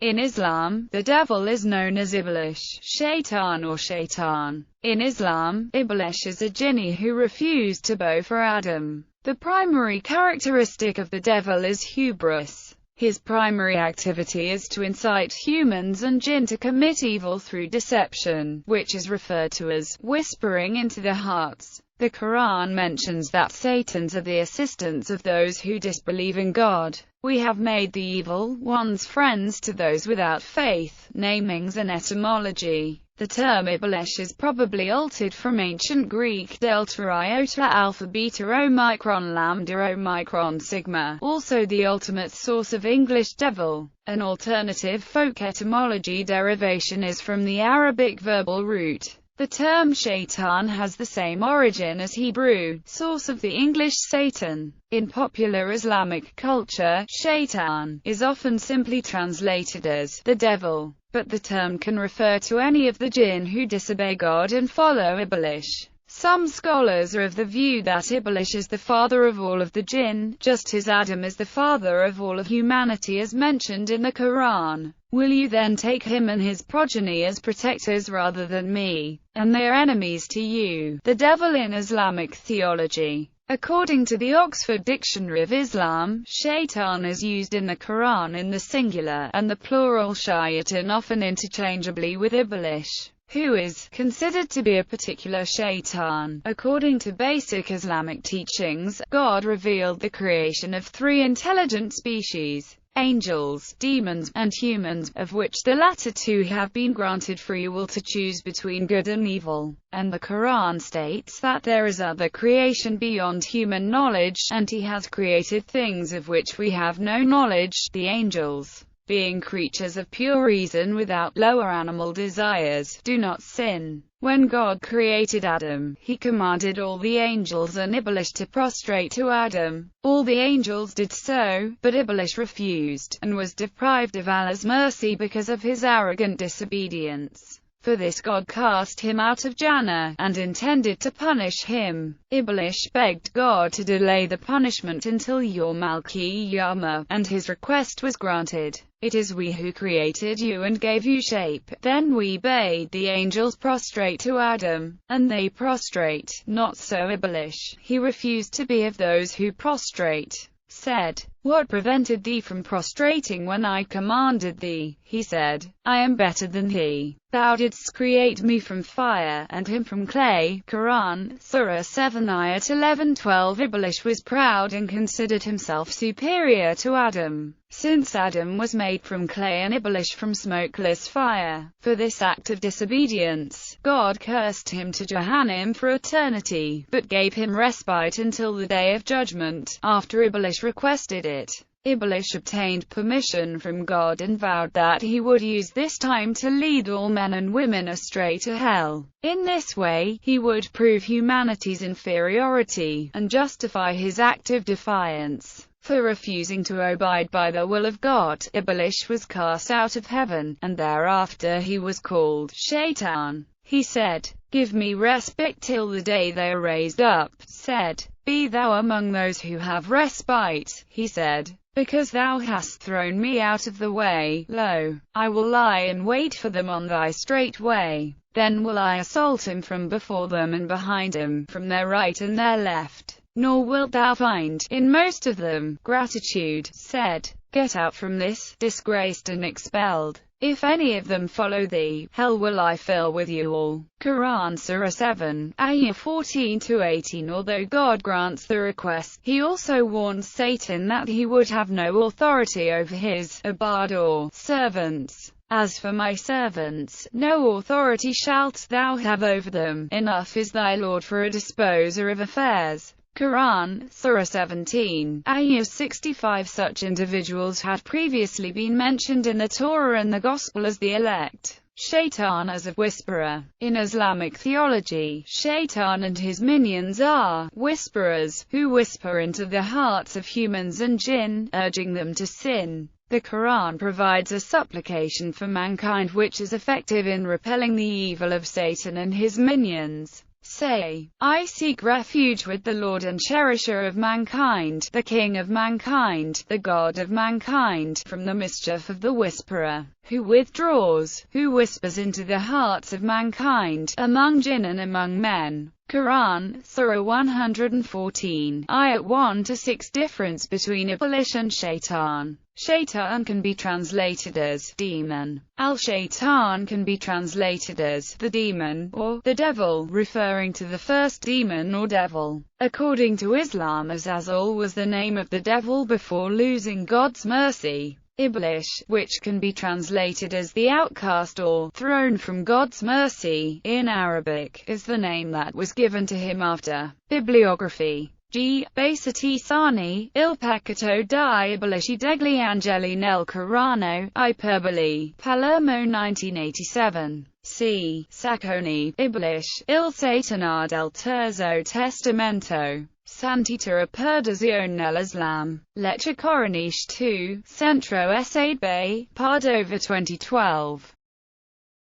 In Islam, the devil is known as Iblis, Shaitan or Shaitan. In Islam, Iblis is a jinni who refused to bow for Adam. The primary characteristic of the devil is hubris. His primary activity is to incite humans and jinn to commit evil through deception, which is referred to as whispering into their hearts. The Quran mentions that Satans are the assistants of those who disbelieve in God. We have made the evil ones friends to those without faith. Namings and etymology. The term Iblis is probably altered from ancient Greek delta iota alpha beta omicron lambda omicron sigma, also the ultimate source of English devil. An alternative folk etymology derivation is from the Arabic verbal root. The term shaitan has the same origin as Hebrew, source of the English Satan. In popular Islamic culture, shaitan is often simply translated as the devil, but the term can refer to any of the jinn who disobey God and follow Iblis. Some scholars are of the view that Iblis is the father of all of the jinn, just as Adam is the father of all of humanity as mentioned in the Quran. Will you then take him and his progeny as protectors rather than me, and they are enemies to you? The devil in Islamic theology. According to the Oxford Dictionary of Islam, shaitan is used in the Quran in the singular, and the plural shayatan often interchangeably with Iblis, who is considered to be a particular shaitan. According to basic Islamic teachings, God revealed the creation of three intelligent species: angels, demons, and humans, of which the latter two have been granted free will to choose between good and evil. And the Quran states that there is other creation beyond human knowledge, and He has created things of which we have no knowledge. The angels, being creatures of pure reason without lower animal desires, do not sin. When God created Adam, He commanded all the angels and Iblis to prostrate to Adam. All the angels did so, but Iblis refused, and was deprived of Allah's mercy because of his arrogant disobedience. For this God cast him out of Jannah, and intended to punish him. Iblis begged God to delay the punishment until Yawm al-Qiyamah, and his request was granted. It is we who created you and gave you shape. Then we bade the angels prostrate to Adam, and they prostrate. Not so Iblis. He refused to be of those who prostrate. Said, "What prevented thee from prostrating when I commanded thee?" He said, "I am better than he. Thou didst create me from fire, and him from clay." Quran, Surah 7 Ayat 11-12. Iblis was proud and considered himself superior to Adam, since Adam was made from clay and Iblis from smokeless fire. For this act of disobedience, God cursed him to Jahannam for eternity, but gave him respite until the day of judgment, after Iblis requested it. Iblis obtained permission from God and vowed that he would use this time to lead all men and women astray to hell. In this way, he would prove humanity's inferiority, and justify his act of defiance. For refusing to abide by the will of God, Iblis was cast out of heaven, and thereafter he was called Shaitan. He said, "Give me respite till the day they are raised up." Said, "Be thou among those who have respite." He said, "Because thou hast thrown me out of the way, lo, I will lie in wait for them on thy straight way. Then will I assault him from before them and behind him, from their right and their left. Nor wilt thou find, in most of them, gratitude." Said, "Get out from this, disgraced and expelled. If any of them follow thee, hell will I fill with you all." Quran Surah 7, Ayah 14-18. Although God grants the request, He also warns Satan that he would have no authority over his ibad or servants. "As for my servants, no authority shalt thou have over them. Enough is thy Lord for a disposer of affairs." Quran, Surah 17, Ayah 65. Such individuals had previously been mentioned in the Torah and the Gospel as the elect. Shaitan as a whisperer. In Islamic theology, Shaitan and his minions are whisperers, who whisper into the hearts of humans and jinn, urging them to sin. The Quran provides a supplication for mankind which is effective in repelling the evil of Satan and his minions. Say, I seek refuge with the Lord and cherisher of mankind, the King of mankind, the God of mankind, from the mischief of the whisperer, who withdraws, who whispers into the hearts of mankind, among jinn and among men. Quran, Surah 114, Ayat 1-6. Difference between Iblis and Shaitan. Shaitan can be translated as demon. Al-Shaitan can be translated as the demon, or the devil, referring to the first demon or devil. According to Islam, Azazel was the name of the devil before losing God's mercy. Iblis, which can be translated as the outcast or thrown from God's mercy, in Arabic, is the name that was given to him after. Bibliography. G. Basati Sani, Il Peccato di Iblishi degli Angeli nel Corano, Hyperbole, Palermo 1987. C. Sacconi, Iblis, Il Satana del Terzo Testamento. Santita Perdizione nell'Islam. Lecce Coraniche 2, Centro S8 Bay, Padova 2012.